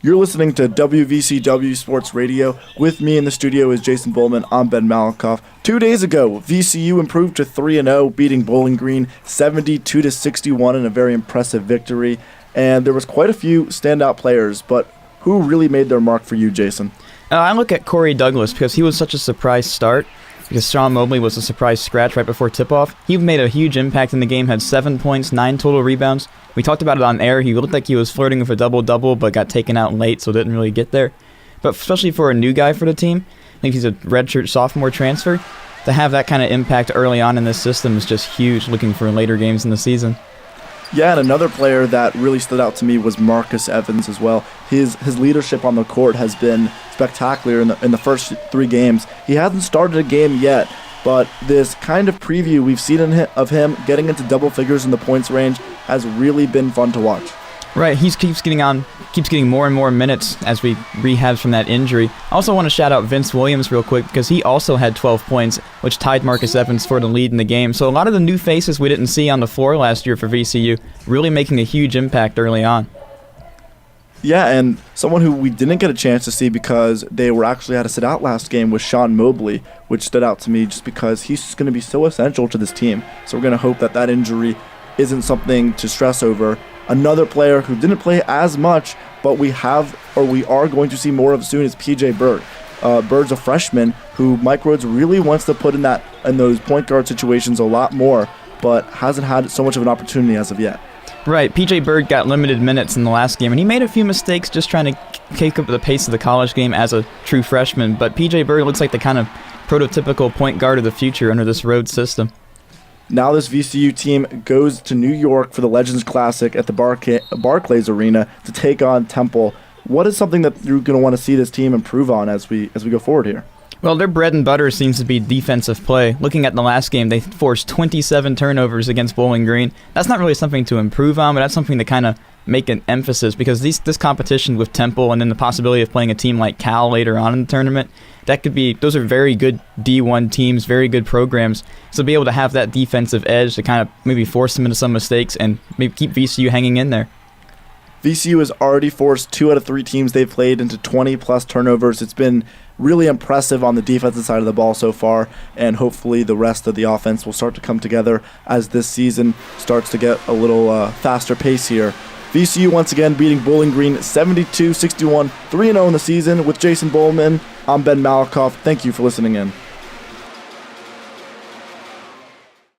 You're listening to WVCW Sports Radio. With me in the studio is Jason Boleman. I'm Ben Malakoff. 2 days ago, VCU improved to 3-0, beating Bowling Green 72-61 in a very impressive victory. And there was quite a few standout players, but who really made their mark for you, Jason? I look at Corey Douglas because he was such a surprise start. Because Sean Mobley was a surprise scratch right before tip-off. He made a huge impact in the game, had 7 points, 9 total rebounds. We talked about it on air. He looked like he was flirting with a double-double, but got taken out late, so didn't really get there. But especially for a new guy for the team, I think he's a redshirt sophomore transfer, to have that kind of impact early on in this system is just huge, looking for later games in the season. Yeah, and another player that really stood out to me was Marcus Evans as well. His leadership on the court has been spectacular in the first 3 games. He hasn't started a game yet, but this kind of preview we've seen of him getting into double figures in the points range has really been fun to watch. Right, he keeps getting more and more minutes as he rehabs from that injury. I also want to shout out Vince Williams real quick because he also had 12 points, which tied Marcus Evans for the lead in the game. So a lot of the new faces we didn't see on the floor last year for VCU really making a huge impact early on. Yeah, and someone who we didn't get a chance to see because they were actually had to sit out last game was Sean Mobley, which stood out to me just because he's going to be so essential to this team. So we're going to hope that injury isn't something to stress over. Another player who didn't play as much, but we are going to see more of soon is PJ Bird. Bird's a freshman who Mike Rhodes really wants to put in those point guard situations a lot more, but hasn't had so much of an opportunity as of yet. Right, PJ Bird got limited minutes in the last game, and he made a few mistakes just trying to take up the pace of the college game as a true freshman, but PJ Bird looks like the kind of prototypical point guard of the future under this Rhodes system. Now this VCU team goes to New York for the Legends Classic at the Barclays Arena to take on Temple. What is something that you're going to want to see this team improve on as we go forward here? Well, their bread and butter seems to be defensive play. Looking at the last game, they forced 27 turnovers against Bowling Green. That's not really something to improve on, but that's something to kind of make an emphasis because this competition with Temple and then the possibility of playing a team like Cal later on in the tournament, those are very good D1 teams, very good programs. So be able to have that defensive edge to kind of maybe force them into some mistakes and maybe keep VCU hanging in there. VCU has already forced 2 out of 3 teams they've played into 20-plus turnovers. It's been really impressive on the defensive side of the ball so far, and hopefully the rest of the offense will start to come together as this season starts to get a little faster pace here. VCU once again beating Bowling Green 72-61, 3-0 in the season. With Jason Boleman, I'm Ben Malakoff. Thank you for listening in.